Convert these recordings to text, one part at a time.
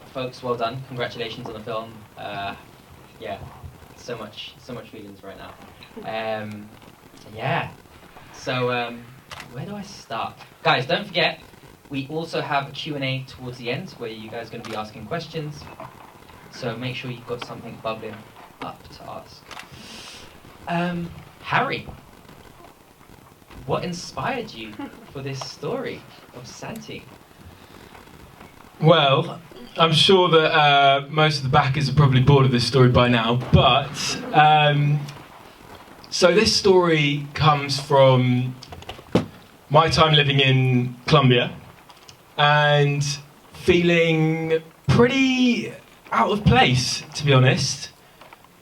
folks, well done. Congratulations on the film. Yeah, so much feelings right now. Yeah. So, where do I start? Guys, don't forget, we also have a Q&A towards the end where you guys are going to be asking questions. So make sure you've got something bubbling up to ask. Harry, what inspired you for this story of Santi? Well, I'm sure that most of the backers are probably bored of this story by now, but so this story comes from my time living in Colombia and feeling pretty out of place, to be honest.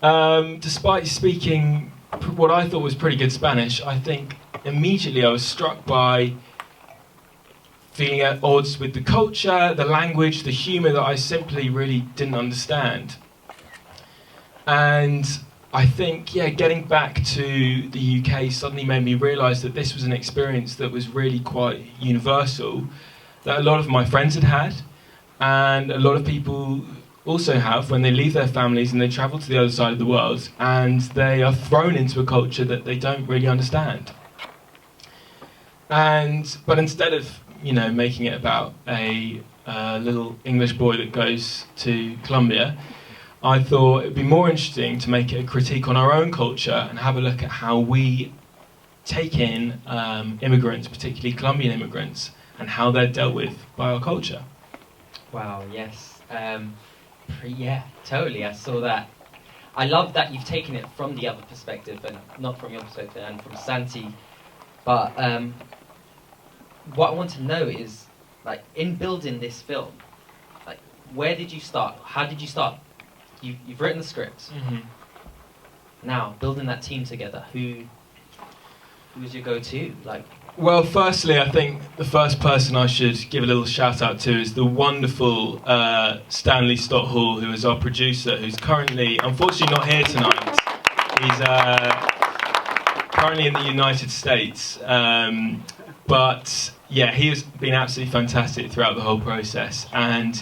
Despite speaking what I thought was pretty good Spanish, I think immediately I was struck by feeling at odds with the culture, the language, the humour that I simply really didn't understand. And I think, getting back to the UK suddenly made me realise that this was an experience that was really quite universal, that a lot of my friends had had, and a lot of people also have when they leave their families and they travel to the other side of the world, and they are thrown into a culture that they don't really understand. But instead of making it about a little English boy that goes to Colombia, I thought it'd be more interesting to make it a critique on our own culture and have a look at how we take in immigrants, particularly Colombian immigrants, and how they're dealt with by our culture. Wow, yes. Yeah, totally, I saw that. I love that you've taken it from the other perspective, and not from your perspective, and from Santi. But what I want to know is, like, in building this film, like, where did you start? How did you start? You've written the script. Mm-hmm. Now, building that team together, who was your go-to? Well, firstly, I think the first person I should give a little shout out to is the wonderful Stanley Stotthall, who is our producer, who's currently, unfortunately, not here tonight. He's currently in the United States. But yeah, he has been absolutely fantastic throughout the whole process. And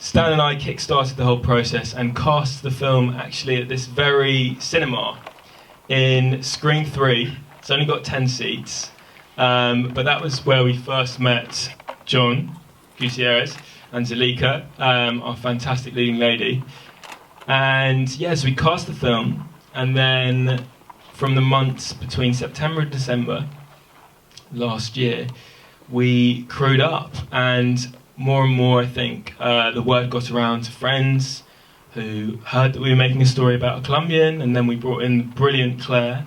Stan and I kick-started the whole process and cast the film actually at this very cinema in Screen 3. It's only got 10 seats. But that was where we first met John Gutierrez and Zalika, our fantastic leading lady. And yes, we cast the film, and then from the months between September and December last year, we crewed up, and more, I think, the word got around to friends who heard that we were making a story about a Colombian, and then we brought in brilliant Claire.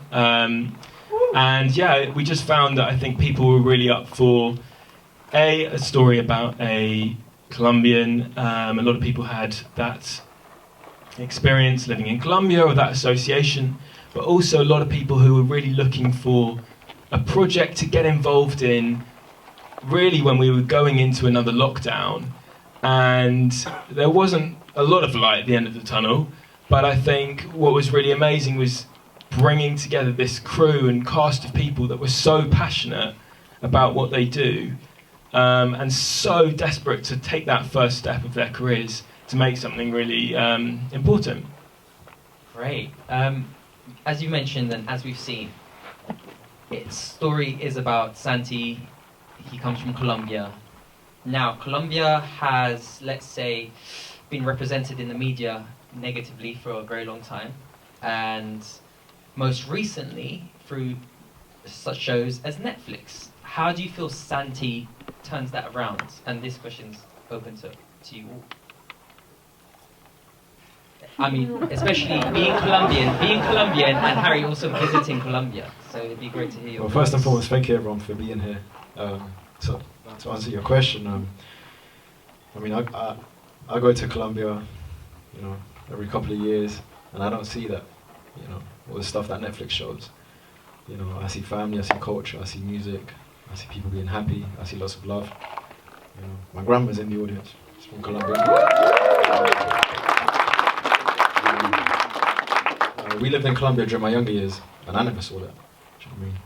And yeah, we just found that I think people were really up for a story about a Colombian. A lot of people had that experience living in Colombia or that association, but also a lot of people who were really looking for a project to get involved in really when we were going into another lockdown, and there wasn't a lot of light at the end of the tunnel. But I think what was really amazing was bringing together this crew and cast of people that were so passionate about what they do, and so desperate to take that first step of their careers to make something really important. Great. As you mentioned, and as we've seen, its story is about Santi. He comes from Colombia. Now, Colombia has, let's say, been represented in the media negatively for a very long time, and most recently through such shows as Netflix. How do you feel Santi turns that around? And this question's open to you all. I mean, especially being Colombian, and Harry also visiting Colombia. So it'd be great to hear your Well, first and foremost, thank you everyone for being here. So to answer your question, I mean, I go to Colombia, every couple of years, and I don't see that, all the stuff that Netflix shows. I see family, I see culture, I see music, I see people being happy, I see lots of love. My grandma's in the audience. She's from Colombia. We lived in Colombia during my younger years, and I never saw that. Do you know what I mean?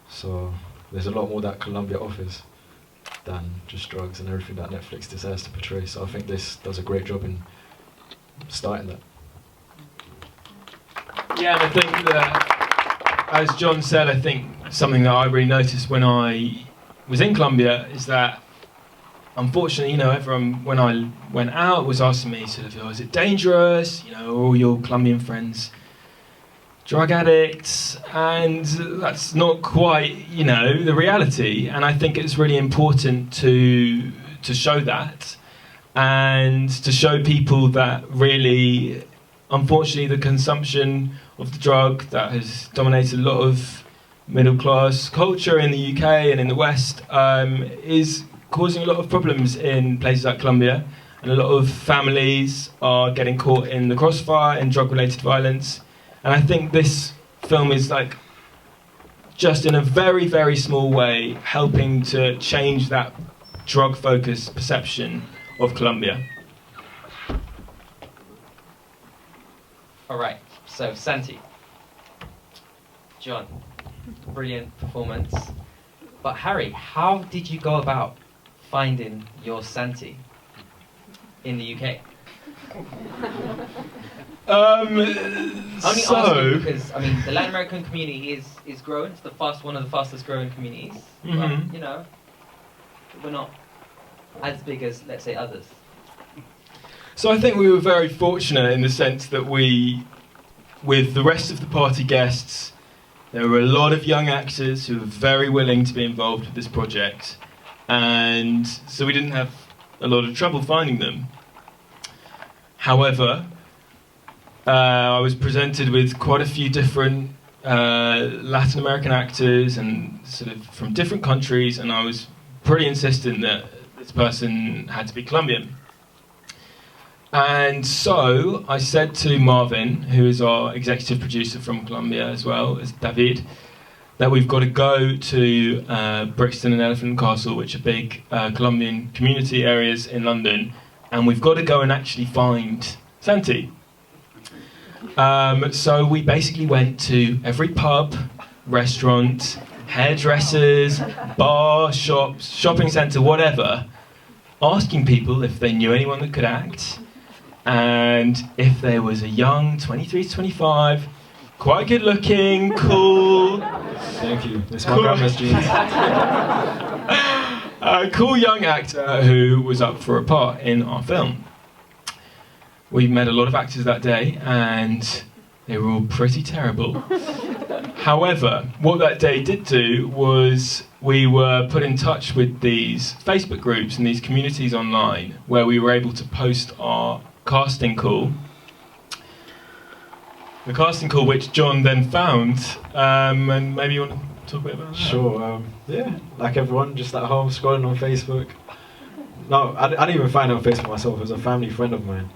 So there's a lot more that Colombia offers. than just drugs and everything that Netflix decides to portray. So I think this does a great job in starting that. Yeah, and I think that, as John said, I think something that I really noticed when I was in Colombia is that, unfortunately, everyone, when I went out, was asking me sort of, is it dangerous? All your Colombian friends drug addicts, and that's not quite, the reality. And I think it's really important to show that, and to show people that really, unfortunately, the consumption of the drug that has dominated a lot of middle class culture in the UK and in the West is causing a lot of problems in places like Colombia, and a lot of families are getting caught in the crossfire in drug-related violence. And I think this film is just in a very, very small way, helping to change that drug-focused perception of Colombia. All right, so Santi, John, brilliant performance. But Harry, how did you go about finding your Santi in the UK? Only asking because the Latin American community is growing. It's one of the fastest growing communities. Mm-hmm. But we're not as big as, let's say, others. So I think we were very fortunate in the sense that with the rest of the party guests, there were a lot of young actors who were very willing to be involved with this project, and so we didn't have a lot of trouble finding them. However, I was presented with quite a few different Latin American actors and sort of from different countries, and I was pretty insistent that this person had to be Colombian. And so I said to Marvin, who is our executive producer from Colombia as well as David, that we've got to go to Brixton and Elephant and Castle, which are big Colombian community areas in London, and we've got to go and actually find Santi. So we basically went to every pub, restaurant, hairdressers, bar, shops, shopping centre, whatever, asking people if they knew anyone that could act, and if there was a young 23 to 25, quite good looking, cool. Thank you. It's my grandma's jeans. A cool young actor who was up for a part in our film. We met a lot of actors that day, and they were all pretty terrible. However, what that day did do was we were put in touch with these Facebook groups and these communities online where we were able to post our casting call. The casting call which John then found, and maybe you want to talk a bit about that? Sure, yeah, like everyone, just at home scrolling on Facebook. No, I didn't even find it on Facebook myself, it was a family friend of mine.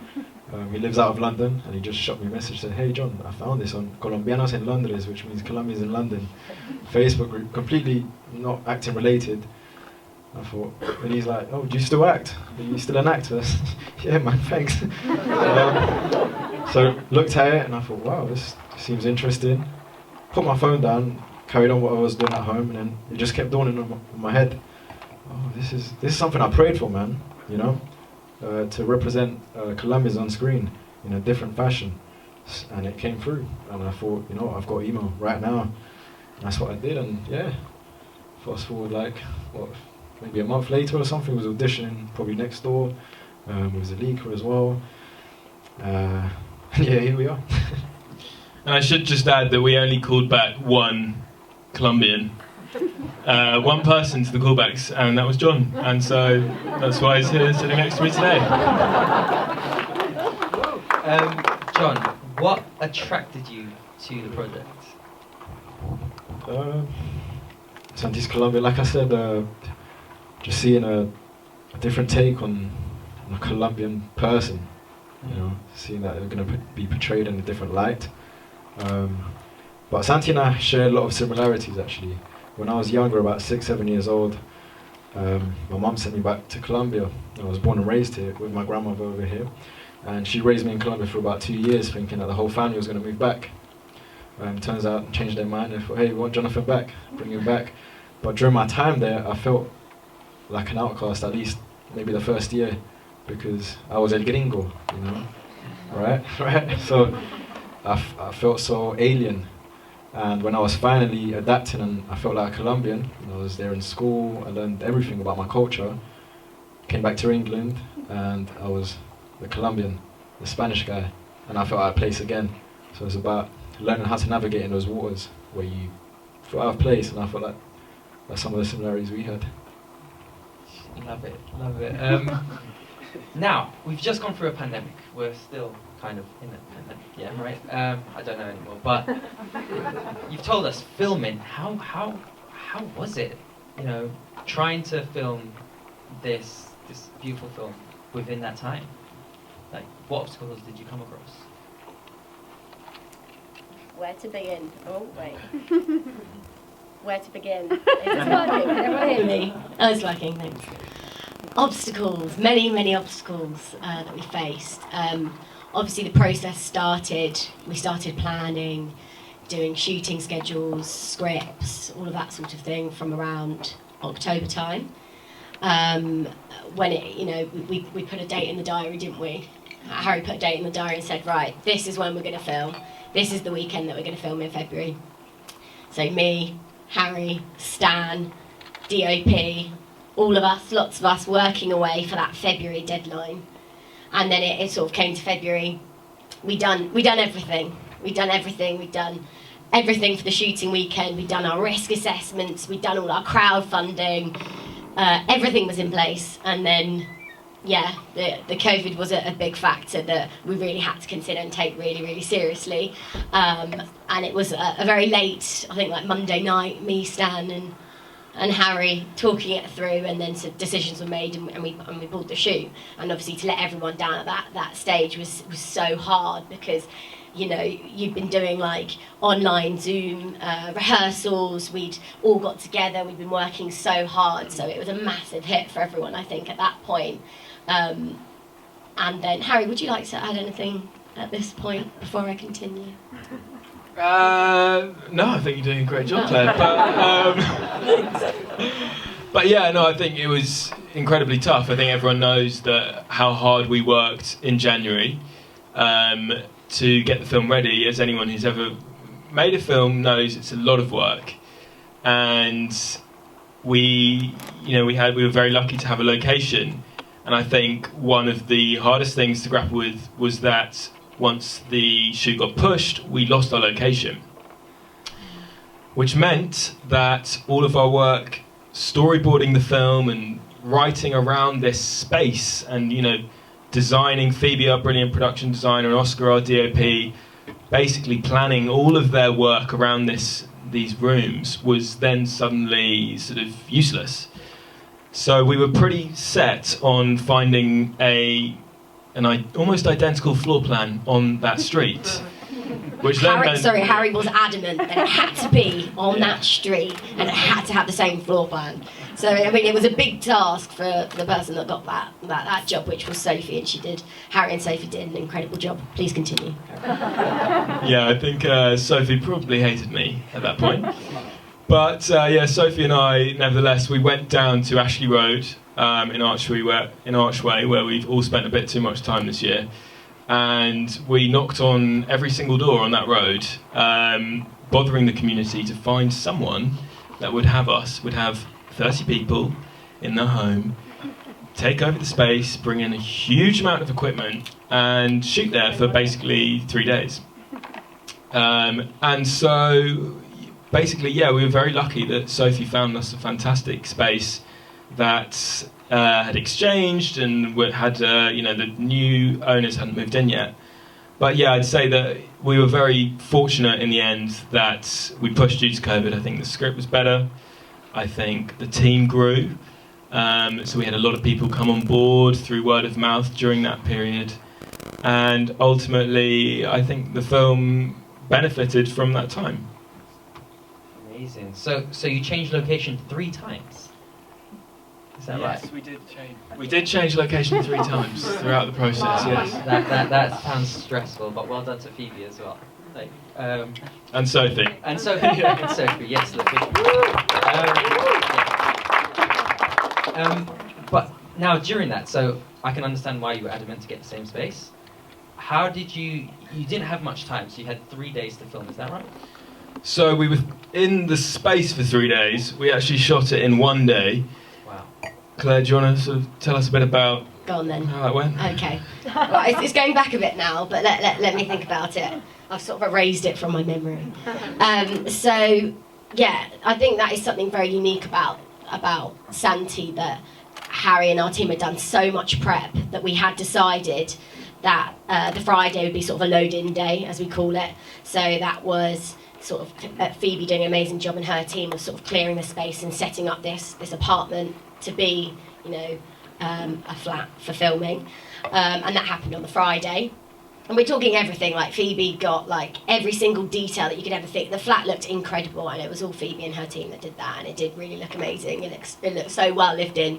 He lives out of London, and he just shot me a message, said, "Hey John, I found this on Colombianos en Londres," which means Colombians in London, Facebook group, completely not acting related. I thought, and he's like, "Oh, do you still act? Are you still an actor?" Yeah, man, thanks. So looked at it, and I thought, wow, this seems interesting. Put my phone down, carried on what I was doing at home, and then it just kept dawning on my head. Oh, this is something I prayed for, man. To represent Colombians on screen in a different fashion, and it came through. And I thought, I've got email right now. And that's what I did, and yeah. Fast forward maybe a month later or something, was auditioning probably next door. Was a leaker as well. Yeah, here we are. And I should just add that we only called back one Colombian. One person to the callbacks, and that was John, and so that's why he's here sitting next to me today. John, what attracted you to the project? Santi's Colombia, like I said, just seeing a different take on a Colombian person, seeing that they're going to be portrayed in a different light. But Santi and I share a lot of similarities actually. When I was younger, about 6, 7 years old, my mum sent me back to Colombia. I was born and raised here with my grandmother over here, and she raised me in Colombia for about 2 years, thinking that the whole family was going to move back. Turns out, changed their mind. They thought, hey, we want Jonathan back, bring him back. But during my time there, I felt like an outcast, at least maybe the first year, because I was el gringo, you know, right? Right? So I felt so alien. And when I was finally adapting and I felt like a Colombian, you know, I was there in school, I learned everything about my culture, came back to England, and I was the Colombian, the Spanish guy, and I felt out of place again. So it's about learning how to navigate in those waters where you feel out of place, and I felt like that's some of the similarities we had. Love it, love it. Now, we've just gone through a pandemic. We're still kind of in a pandemic, yeah, right? I don't know anymore, but you've told us filming. How was it? You know, trying to film this beautiful film within that time. Like, what obstacles did you come across? Where to begin? Oh, wait. Where to begin? Is this working? Can everyone hear me? Oh, it's working, thanks. Obstacles, many obstacles that we faced. Obviously the process started, we started planning, doing shooting schedules, scripts, all of that sort of thing from around October time. When it, you know, we put a date in the diary, didn't we? Harry put a date in the diary and said, right, this is when we're going to film. This is the weekend that we're going to film in February. So me, Harry, Stan, DOP, all of us, lots of us working away for that February deadline. And then it sort of came to February. We done everything. We'd done everything for the shooting weekend. We'd done our risk assessments. We'd done all our crowdfunding. Everything was in place. And then, yeah, the COVID was a big factor that we really had to consider and take really, really seriously. And it was a very late, I think like Monday night, me, Stan and Harry talking it through, and then some decisions were made, and we pulled the shoot. And obviously to let everyone down at that stage was so hard, because, you know, you'd been doing like online Zoom rehearsals, we'd all got together, we'd been working so hard, so it was a massive hit for everyone, I think, at that point. And then, Harry, would you like to add anything at this point before I continue? No, I think you're doing a great job, Claire. But yeah, no, I think it was incredibly tough. I think everyone knows that how hard we worked in January to get the film ready. As anyone who's ever made a film knows, it's a lot of work. And we were very lucky to have a location. And I think one of the hardest things to grapple with was that once the shoot got pushed, we lost our location. Which meant that all of our work storyboarding the film and writing around this space and, you know, designing Phoebe, our brilliant production designer, and Oscar, our DOP, basically planning all of their work around these rooms was then suddenly sort of useless. So we were pretty set on finding an almost identical floor plan on that street. Which then Harry was adamant that it had to be on that street and it had to have the same floor plan. So, I mean, it was a big task for the person that got that job, which was Sophie, and Harry and Sophie did an incredible job. Please continue. Yeah, I think Sophie probably hated me at that point. But Sophie and I, nevertheless, we went down to Ashley Road in Archway, where we've all spent a bit too much time this year. And we knocked on every single door on that road, bothering the community to find someone that would have 30 people in their home, take over the space, bring in a huge amount of equipment, and shoot there for basically 3 days. And so, basically, yeah, we were very lucky that Sophie found us a fantastic space that had exchanged and had, the new owners hadn't moved in yet. But yeah, I'd say that we were very fortunate in the end that we pushed due to COVID. I think the script was better. I think the team grew. So we had a lot of people come on board through word of mouth during that period. And ultimately, I think the film benefited from that time. Amazing. So you changed location 3 times? Is that right? Yes, we did change. We did change location 3 times throughout the process. Yes. That sounds stressful, but well done to Phoebe as well. Like, and Sophie. And Sophie. And Sophie. Yes, the But now during that, so I can understand why you were adamant to get the same space. How did you didn't have much time, so you had 3 days to film, is that right? So we were in the space for 3 days. We actually shot it in 1 day. Wow. Claire, do you want to sort of tell us a bit about Go on then. how that went? Okay. Well, it's going back a bit now, but let me think about it. I've sort of erased it from my memory. So, yeah, I think that is something very unique about Santi, that Harry and our team had done so much prep that we had decided that the Friday would be sort of a load-in day, as we call it. So that was sort of Phoebe doing an amazing job, and her team of sort of clearing the space and setting up this apartment to be, you know, a flat for filming. And that happened on the Friday. And we're talking everything, like Phoebe got like every single detail that you could ever think. The flat looked incredible, and it was all Phoebe and her team that did that, and it did really look amazing. It looked so well lived in.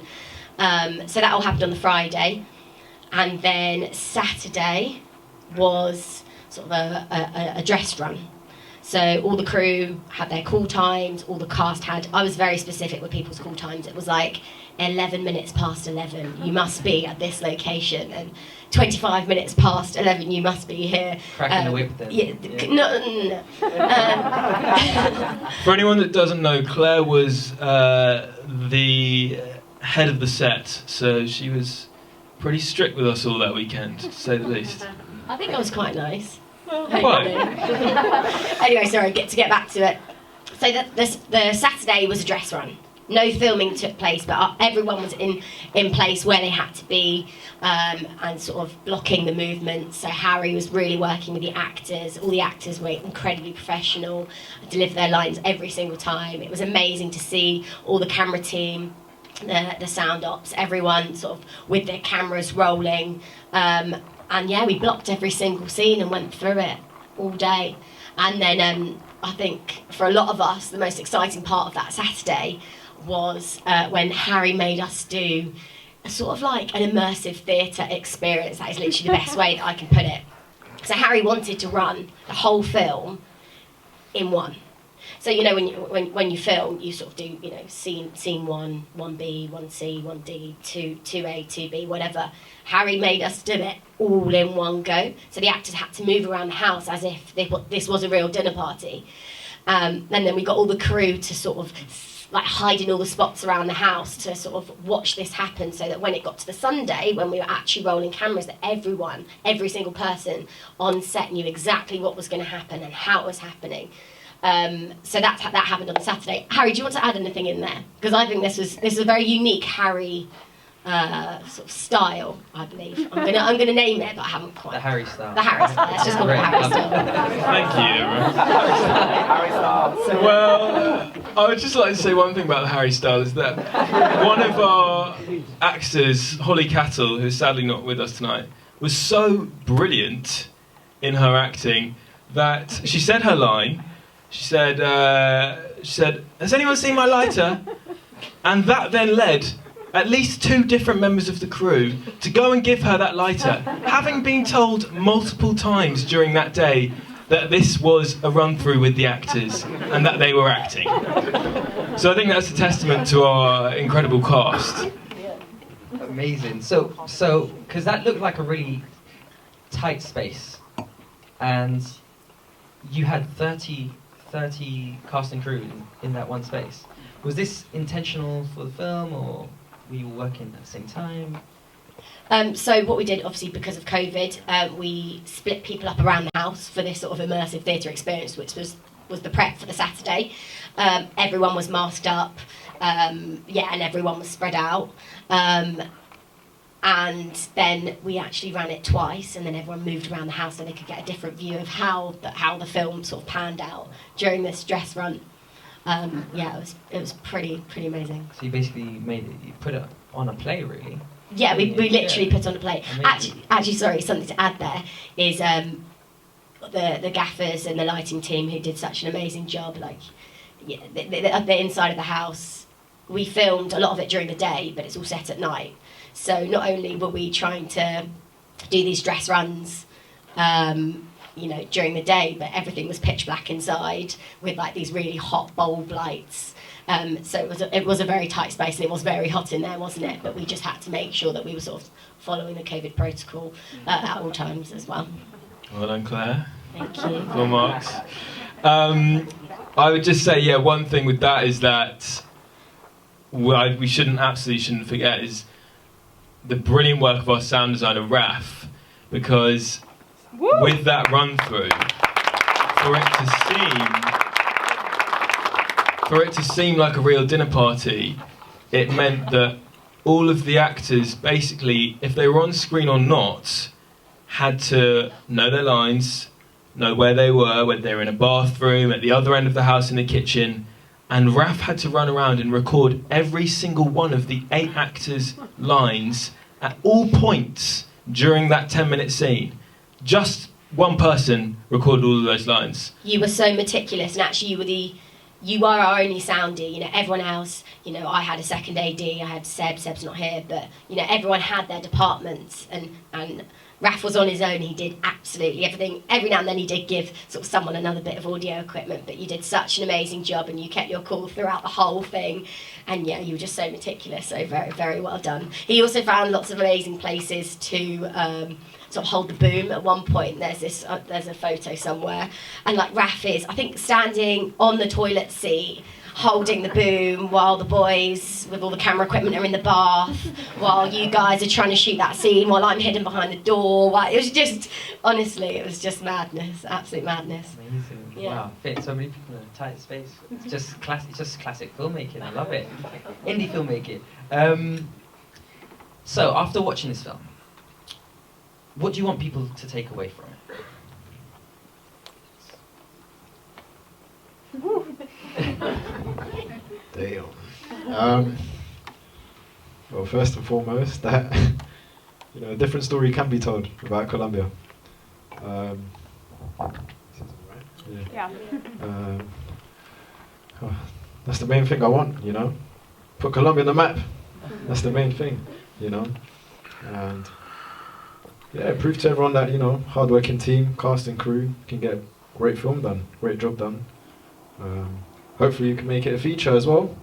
So that all happened on the Friday. And then Saturday was sort of a dress run. So all the crew had their call times, all the cast had... I was very specific with people's call times. It was like 11 minutes past 11, you must be at this location, and 25 minutes past 11, you must be here. Cracking the whip then. Yeah. No. For anyone that doesn't know, Claire was the head of the set, so she was pretty strict with us all that weekend, to say the least. I think I was quite nice. Quite. Anyway, sorry, to get back to it. So the Saturday was a dress run. No filming took place, but everyone was in place where they had to be, and sort of blocking the movement. So Harry was really working with the actors. All the actors were incredibly professional, delivered their lines every single time. It was amazing to see all the camera team, the sound ops, everyone sort of with their cameras rolling. And yeah, we blocked every single scene and went through it all day. And then I think for a lot of us, the most exciting part of that Saturday was when Harry made us do a sort of like an immersive theatre experience. That is literally the best way that I can put it. So Harry wanted to run the whole film in one. So you know when you film, you sort of do, you know, scene 1, 1B, 1C, 1D, 2A, 2B, whatever. Harry made us do it all in one go. So the actors had to move around the house as if this was a real dinner party. And then we got all the crew to sort of like hide in all the spots around the house to sort of watch this happen, so that when it got to the Sunday, when we were actually rolling cameras, that every single person on set knew exactly what was going to happen and how it was happening. So that happened on the Saturday. Harry, do you want to add anything in there? Because I think this was a very unique Harry sort of style, I believe. I'm gonna name it, but I haven't quite. The Harry style. The Harry style. Let's just call it the Harry style. Thank you. Well, I would just like to say one thing about the Harry style, is that one of our actors, Holly Cattle, who's sadly not with us tonight, was so brilliant in her acting that she said her line. She said, "Has anyone seen my lighter?" And that then led at least 2 different members of the crew to go and give her that lighter, having been told multiple times during that day that this was a run-through with the actors and that they were acting. So I think that's a testament to our incredible cast. Amazing. So, because that looked like a really tight space, and you had 30 cast and crew in that one space. Was this intentional for the film, or were you working at the same time? So what we did, obviously because of COVID, we split people up around the house for this sort of immersive theatre experience, which was the prep for the Saturday. Everyone was masked up, and everyone was spread out. And then we actually ran it twice, and then everyone moved around the house so they could get a different view of how the film sort of panned out during this dress run. It was pretty amazing. So you basically you put it on a play, really. Yeah, we literally put on a play. Actually, sorry, something to add there is the gaffers and the lighting team who did such an amazing job. Like, yeah, the inside of the house, we filmed a lot of it during the day, but it's all set at night. So not only were we trying to do these dress runs, during the day, but everything was pitch black inside with like these really hot bulb lights. So it was a very tight space, and it was very hot in there, wasn't it? But we just had to make sure that we were sort of following the COVID protocol at all times as well. Well done, Claire. Thank you. Full marks. I would just say, one thing with that is that we absolutely shouldn't forget is the brilliant work of our sound designer, Raf, because with that run through, for it to seem like a real dinner party, it meant that all of the actors, basically, if they were on screen or not, had to know their lines, know where they were, whether they were in a bathroom, at the other end of the house, in the kitchen. And Raf had to run around and record every single one of the 8 actors' lines at all points during that 10-minute scene. Just one person recorded all of those lines. You were so meticulous, and actually you are our only soundie. You know, everyone else, you know, I had a second AD, I had Seb's not here, but, you know, everyone had their departments, and Raf was on his own. He did absolutely everything. Every now and then he did give sort of someone another bit of audio equipment, but you did such an amazing job, and you kept your cool throughout the whole thing. And yeah, you were just so meticulous, so very, very well done. He also found lots of amazing places to sort of hold the boom. At one point, there's a photo somewhere, and like Raf is, I think, standing on the toilet seat, holding the boom while the boys with all the camera equipment are in the bath, while you guys are trying to shoot that scene, while I'm hidden behind the door. It was just, honestly, it was just madness, absolute madness. Amazing. Yeah. Wow, fit so many people in a tight space. It's just classic filmmaking. I love it. Indie filmmaking. So after watching this film, what do you want people to take away from it? Damn. Well, first and foremost, that a different story can be told about Colombia. Yeah. That's the main thing I want, Put Colombia on the map. That's the main thing, And prove to everyone that, hard-working team, cast and crew can get great film done, great job done. Hopefully you can make it a feature as well.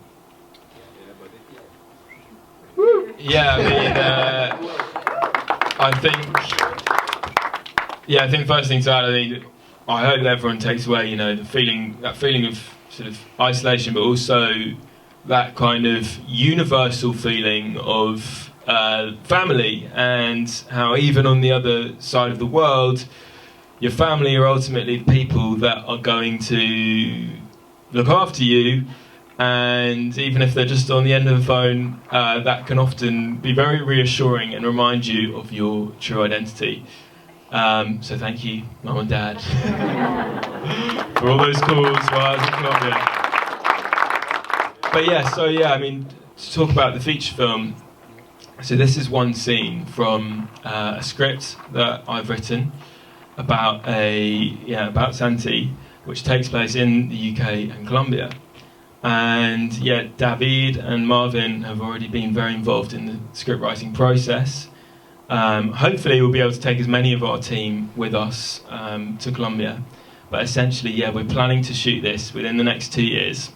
Yeah, I think first thing to add, I hope that everyone takes away, that feeling of sort of isolation, but also that kind of universal feeling of family, and how even on the other side of the world, your family are ultimately the people that are going to look after you. And even if they're just on the end of the phone, that can often be very reassuring and remind you of your true identity. So thank you, Mum and Dad, for all those calls while I was in Colombia. But to talk about the feature film, so this is one scene from a script that I've written about Santi, which takes place in the UK and Colombia. And David and Marvin have already been very involved in the script writing process. Hopefully we'll be able to take as many of our team with us to Colombia. But essentially, we're planning to shoot this within the next 2 years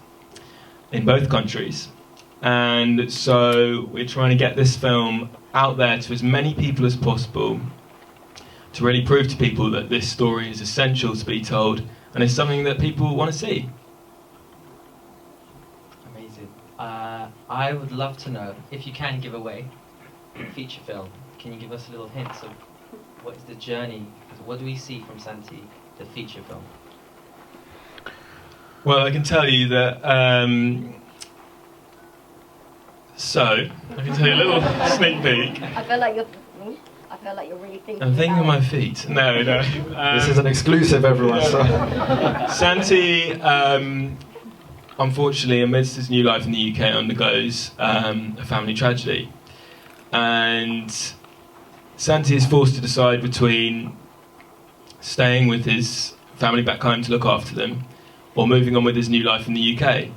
in both countries. And so we're trying to get this film out there to as many people as possible, to really prove to people that this story is essential to be told and is something that people want to see. I would love to know, if you can give away a feature film, can you give us a little hint of what is the journey, what do we see from Santi, the feature film? Well, I can tell you that, I can tell you a little sneak peek. I feel like you're really thinking. I'm thinking on my feet. No. This is an exclusive, everyone. So. Santi, unfortunately, amidst his new life in the UK, undergoes a family tragedy. And Santi is forced to decide between staying with his family back home to look after them, or moving on with his new life in the UK.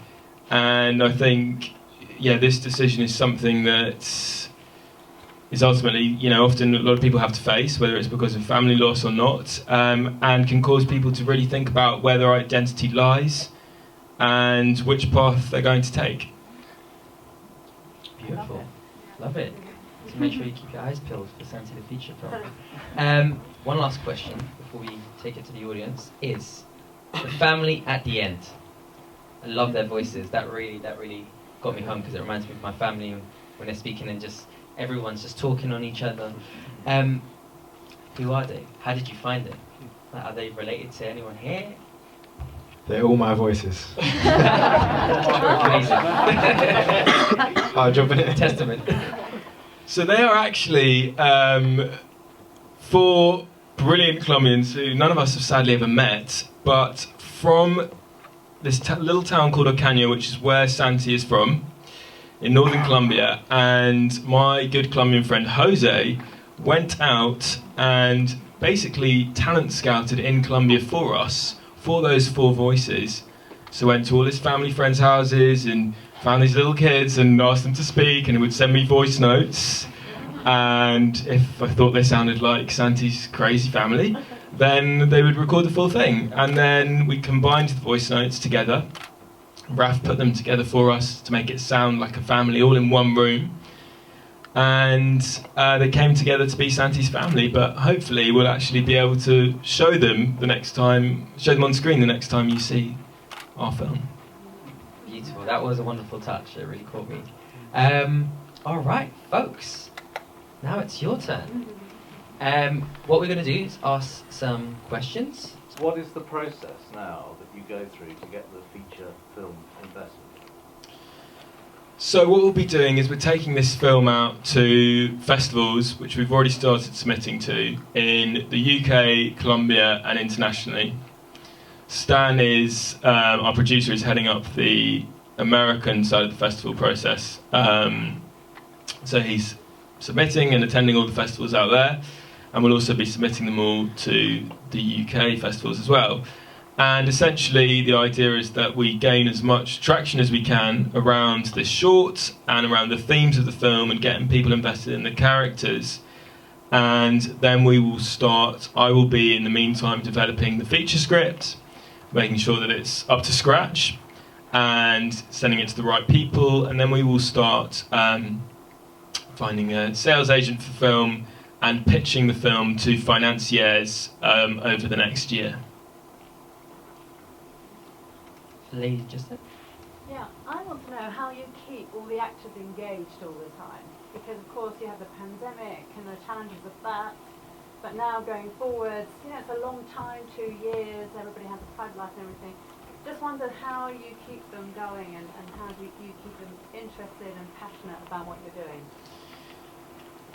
And I think, this decision is something that is ultimately, often a lot of people have to face, whether it's because of family loss or not, and can cause people to really think about where their identity lies. and which path they're going to take. Beautiful. Love it. So make sure you keep your eyes peeled for Santi the feature film. One last question before we take it to the audience is the family at the end. I love their voices. That really got me home because it reminds me of my family when they're speaking and just everyone's just talking on each other. Who are they? How did you find them? Like, are they related to anyone here? They're all my voices. Amazing. I'll jump in it. Testament. So they are actually 4 brilliant Colombians who none of us have sadly ever met, but from this little town called Ocaña, which is where Santi is from, in northern Colombia, and my good Colombian friend Jose went out and basically talent scouted in Colombia for us, for those 4 voices. So went to all his family friends' houses and found these little kids and asked them to speak, and he would send me voice notes. And if I thought they sounded like Santi's crazy family, then they would record the full thing. And then we combined the voice notes together. Raf put them together for us to make it sound like a family all in one room. And they came together to be Santi's family, but hopefully we'll actually be able to show them on screen the next time you see our film. Beautiful. That was a wonderful touch. It really caught me. All right, folks. Now it's your turn. What we're going to do is ask some questions. What is the process now that you go through to get the feature film investment? So what we'll be doing is we're taking this film out to festivals, which we've already started submitting to, in the UK, Colombia and internationally. Stan is, our producer, is heading up the American side of the festival process. So he's submitting and attending all the festivals out there, and we'll also be submitting them all to the UK festivals as well. And essentially the idea is that we gain as much traction as we can around this short and around the themes of the film and getting people invested in the characters. And then we will start, I will be in the meantime developing the feature script, making sure that it's up to scratch and sending it to the right people, and then we will start finding a sales agent for the film and pitching the film to financiers over the next year. Lady, just Yeah, I want to know how you keep all the actors engaged all the time. Because of course you have the pandemic and the challenges of that. But now going forward, it's a long time, 2 years, everybody has a private life and everything. Just wondered how you keep them going and how do you keep them interested and passionate about what you're doing.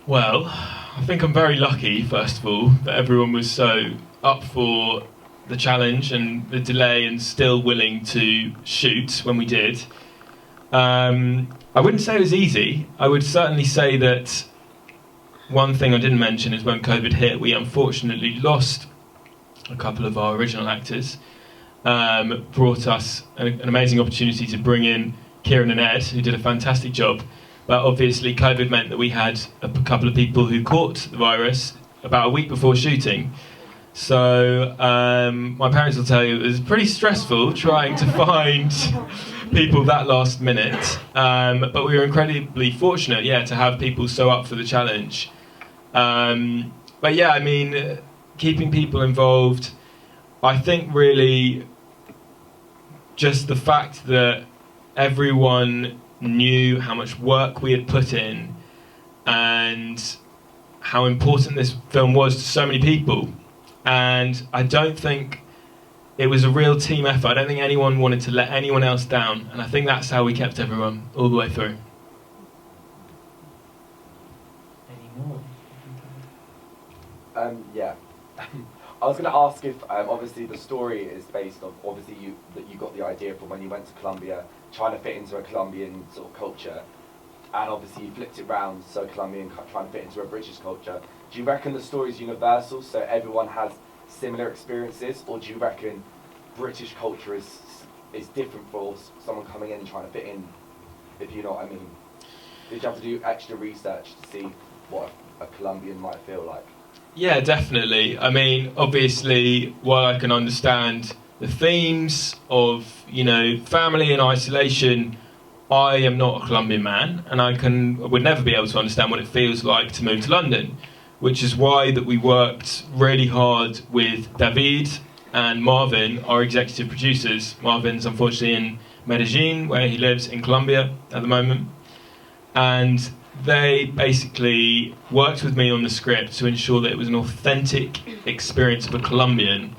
Well, I think I'm very lucky, first of all, that everyone was so up for the challenge and the delay and still willing to shoot when we did. I wouldn't say it was easy. I would certainly say that one thing I didn't mention is when COVID hit, we unfortunately lost a couple of our original actors. Brought us an amazing opportunity to bring in Kieran and Ed, who did a fantastic job. But obviously COVID meant that we had a couple of people who caught the virus about a week before shooting. So my parents will tell you it was pretty stressful trying to find people that last minute. But we were incredibly fortunate, to have people so up for the challenge. But yeah, I mean, keeping people involved, I think really just the fact that everyone knew how much work we had put in and how important this film was to so many people. And I don't think it was a real team effort. I don't think anyone wanted to let anyone else down. And I think that's how we kept everyone all the way through. any more? Yeah. I was going to ask if, obviously the story is based on, obviously you got the idea from when you went to Colombia, trying to fit into a Colombian sort of culture, and obviously you flipped it round, so Colombian trying to fit into a British culture. Do you reckon the story is universal, so everyone has similar experiences, or do you reckon British culture is different for someone coming in and trying to fit in, if you know what I mean? Did you have to do extra research to see what a Colombian might feel like? Yeah, definitely. I mean, obviously, while I can understand the themes of, family and isolation. I am not a Colombian man, and I would never be able to understand what it feels like to move to London, which is why that we worked really hard with David and Marvin, our executive producers. Marvin's unfortunately in Medellin, where he lives in Colombia at the moment, and they basically worked with me on the script to ensure that it was an authentic experience of a Colombian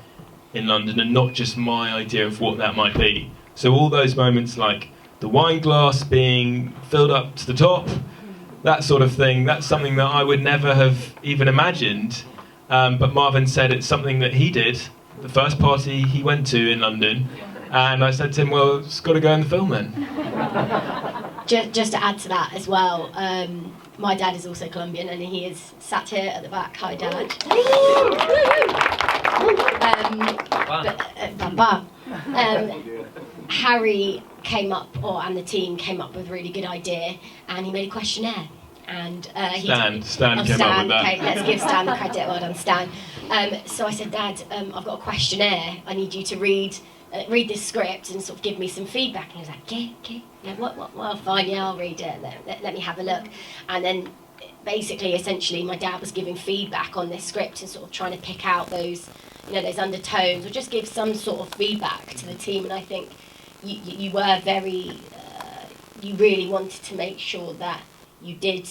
in London and not just my idea of what that might be. So all those moments like the wine glass being filled up to the top, that sort of thing, that's something that I would never have even imagined. But Marvin said it's something that he did, the first party he went to in London. And I said to him, well, it's got to go in the film then. Just to add to that as well, my dad is also Colombian, and he is sat here at the back. Hi, Dad. Harry came up, and the team came up with a really good idea, and he made a questionnaire. And Stan came up with that. Okay, let's give Stan the credit. Well done, Stan. So I said, Dad, I've got a questionnaire. I need you to read this script and sort of give me some feedback. And he was like, okay. Yeah, what? Well, fine, yeah, I'll read it. Let me have a look. And then, essentially, my dad was giving feedback on this script and sort of trying to pick out those undertones, or just give some sort of feedback to the team. And I think you were very, you really wanted to make sure that you did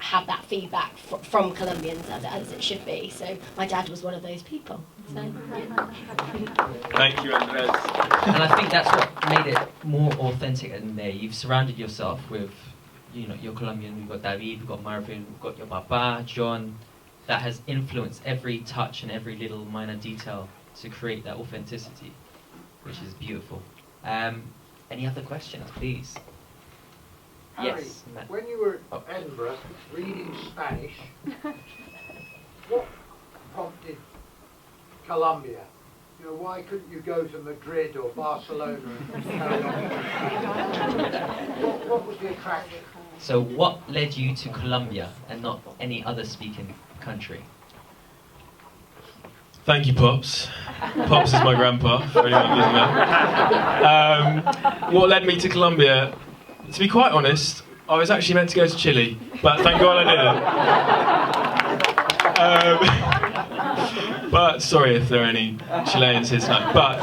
have that feedback from Colombians as it should be. So my dad was one of those people. So, yeah. Thank you, Andres. And I think that's what made it more authentic in there. You've surrounded yourself with, you're Colombian, we've got David, we've got Marvin, we've got your papa, John. That has influenced every touch and every little minor detail to create that authenticity, which is beautiful. Any other questions, please? Harry, Yes, Matt. when you were at Edinburgh reading Spanish, what prompted Colombia? Why couldn't you go to Madrid or Barcelona and carry on? What was the attraction? So what led you to Colombia and not any other speaking country? Thank you, Pops. Pops is my grandpa, for anyone who doesn't know. What led me to Colombia? To be quite honest, I was actually meant to go to Chile, but thank God I didn't. But sorry if there are any Chileans here tonight. But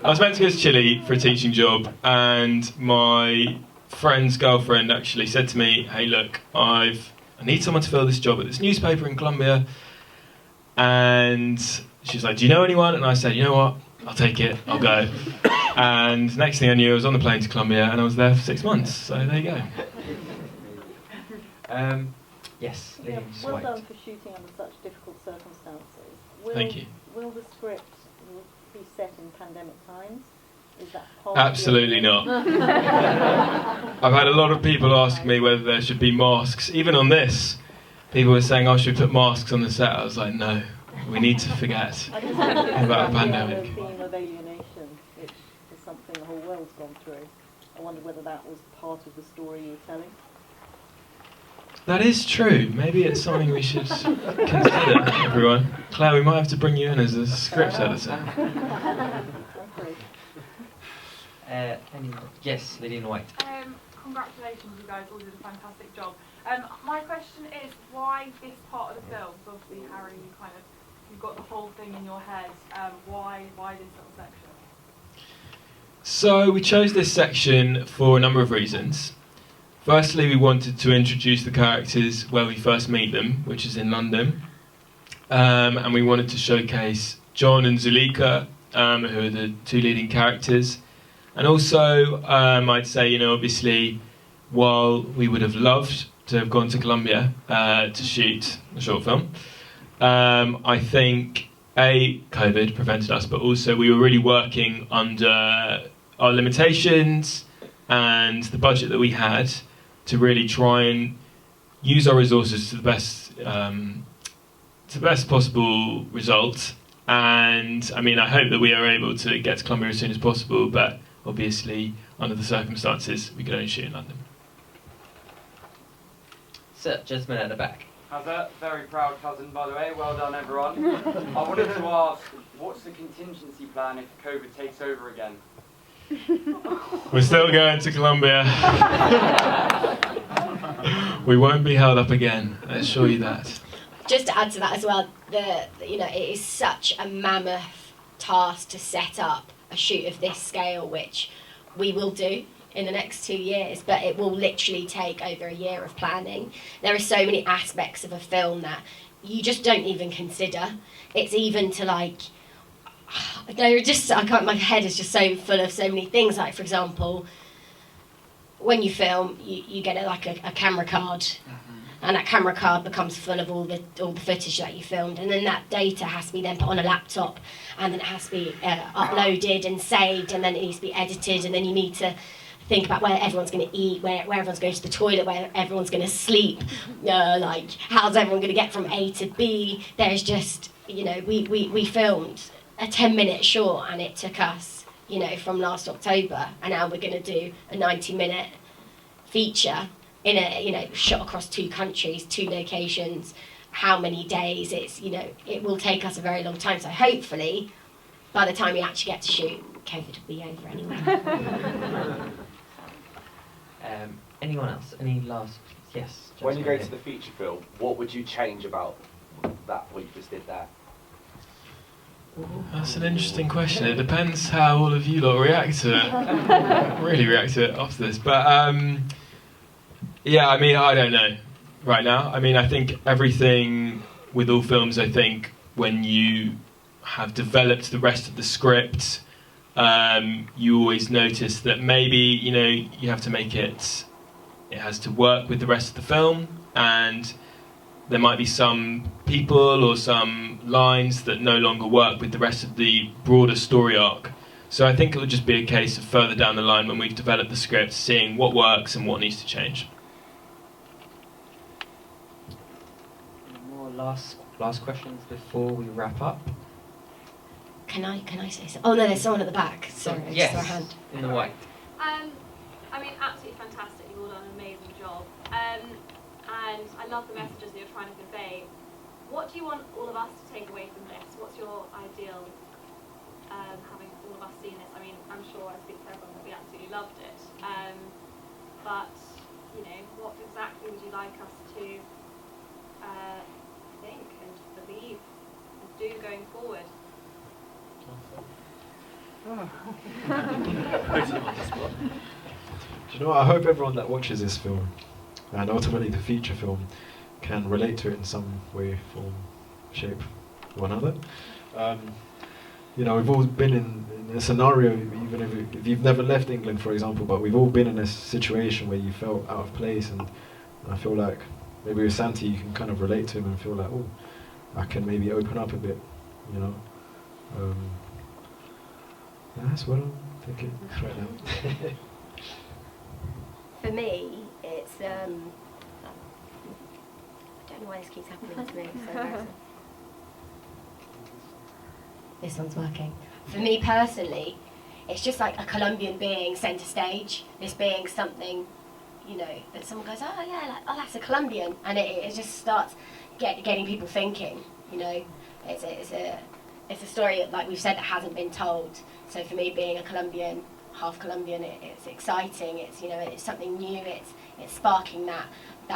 I was meant to go to Chile for a teaching job, and my friend's girlfriend actually said to me, hey look, I need someone to fill this job at this newspaper in Colombia. And she was like, do you know anyone? And I said, you know what, I'll take it, I'll go. And next thing I knew, I was on the plane to Colombia, and I was there for 6 months, so there you go. Yes, Yeah, Lady well White. done for shooting under such difficult circumstances. Thank you. Will the script be set in pandemic times? Is that part Absolutely not. I've had a lot of people ask me whether there should be masks. Even on this, people were saying, oh, should we put masks on the set? I was like, no, we need to forget about the pandemic. The theme of alienation, which is something the whole world's gone through. I wonder whether that was part of the story you were telling. That is true. Maybe it's something we should consider, everyone. Claire, we might have to bring you in as a script editor. Yes, Lady in White. Congratulations, you guys all did a fantastic job. My question is, why this part of the film? So obviously, Harry, you've got the whole thing in your head. Why this little section? So we chose this section for a number of reasons. Firstly, we wanted to introduce the characters where we first meet them, which is in London. And we wanted to showcase John and Zuleika, who are the two leading characters. And also, I'd say, obviously, while we would have loved to have gone to Colombia to shoot a short film, I think, COVID prevented us, but also we were really working under our limitations and the budget that we had to really try and use our resources to the best possible result. And I hope that we are able to get to Colombia as soon as possible, but obviously under the circumstances we could only shoot in London. Sir, gentleman at the back. As a very proud cousin, by the way. Well done, everyone. I wanted to ask, what's the contingency plan if COVID takes over again? We're still going to Colombia. We won't be held up again, I assure you that. Just to add to that as well, it is such a mammoth task to set up a shoot of this scale, which we will do in the next 2 years, but it will literally take over a year of planning. There are so many aspects of a film that you just don't even consider. It's even to my head is just so full of so many things. Like, for example, when you film, you get a camera card, and that camera card becomes full of all the footage that you filmed, and then that data has to be then put on a laptop, and then it has to be uploaded and saved, and then it needs to be edited, and then you need to think about where everyone's going to eat, where everyone's going to the toilet, where everyone's going to sleep, how's everyone going to get from A to B. There's just, we filmed a 10-minute short, and it took us, from last October, and now we're going to do a 90-minute feature in a, shot across 2 countries, 2 locations. How many days? It's, it will take us a very long time. So hopefully, by the time we actually get to shoot, COVID will be over anyway. Anyone else? Any last? Yes. When you go to the feature film, what would you change about that, what you just did there? That's an interesting question. It depends how all of you lot react to it. Really react to it after this. But yeah, I mean, I don't know right now. I mean, I think everything with all films, I think when you have developed the rest of the script, you always notice that maybe, you have to make it has to work with the rest of the film, and there might be some people or some lines that no longer work with the rest of the broader story arc. So I think it will just be a case of further down the line when we've developed the script, seeing what works and what needs to change. More last questions before we wrap up? Can I say something? Oh no, there's someone at the back. Sorry, I just saw a hand. In the white. I mean, absolutely fantastic. You've all done an amazing job. And I love the messages that you're trying to convey. What do you want all of us to take away from this? What's your ideal, having all of us seen this? I mean, I'm sure I speak for everyone that we absolutely loved it. But, what exactly would you like us to think and believe and do going forward? Do you know what? I hope everyone that watches this film, and ultimately the feature film, can relate to it in some way, form, shape, or another. We've all been in a scenario, even if you've never left England, for example, but we've all been in a situation where you felt out of place, and I feel like maybe with Santi you can kind of relate to him and feel like, oh, I can maybe open up a bit, That's what I'm thinking right now. For me, it's I don't know why this keeps happening to me. It's so embarrassing. This one's working. For me personally, it's just like a Colombian being centre stage. This being something, that someone goes, oh yeah, that's a Colombian, and it just starts getting people thinking. It's a story, like we've said, that hasn't been told. So for me, being a Colombian, half Colombian, it's exciting. It's something new. It's sparking that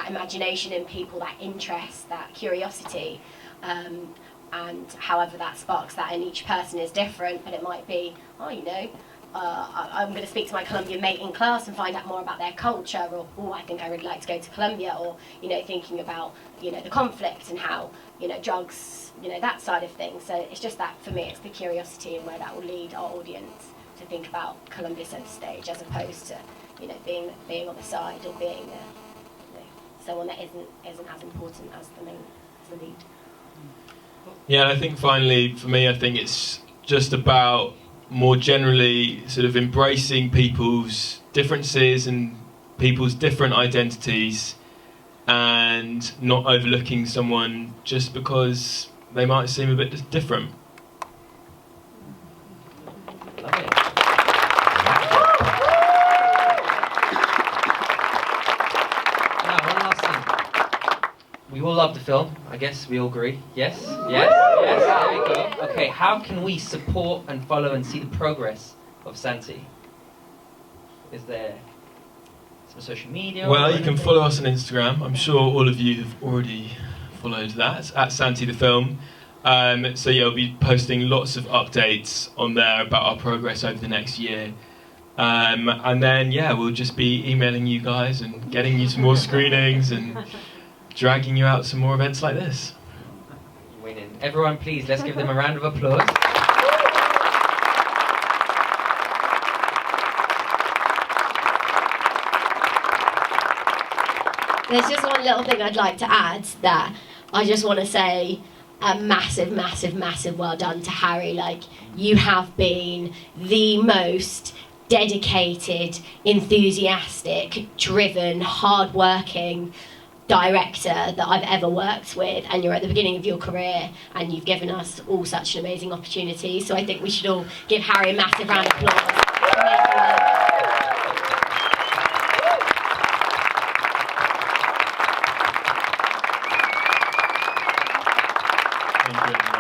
imagination in people, that interest, that curiosity, and however that sparks that in each person is different. But it might be, I'm going to speak to my Colombian mate in class and find out more about their culture, or I think I really like to go to Colombia, or thinking about the conflict and how drugs, that side of things. So it's just that, for me, it's the curiosity and where that will lead our audience to think about Colombia centre stage, as opposed to being on the side, or being someone that isn't as important as the lead. Yeah, I think finally, for me, I think it's just about more generally sort of embracing people's differences and people's different identities, and not overlooking someone just because they might seem a bit different. Love it. Now, one last thing. We all love the film. I guess we all agree. Yes? Yes? Yes? There we go. Okay, how can we support and follow and see the progress of Santi? Is there some social media? Well, you can follow us on Instagram. I'm sure all of you have already followed that, at Santi the Film. So yeah, we'll be posting lots of updates on there about our progress over the next year. And then, yeah, we'll just be emailing you guys and getting you some more screenings and dragging you out to some more events like this. Winning. Everyone, please, let's give them a round of applause. There's just one little thing I'd like to add, that I just want to say a massive, massive, massive well done to Harry. Like, you have been the most dedicated, enthusiastic, driven, hard-working director that I've ever worked with, and you're at the beginning of your career and you've given us all such an amazing opportunity. So I think we should all give Harry a massive round of applause. Thank you.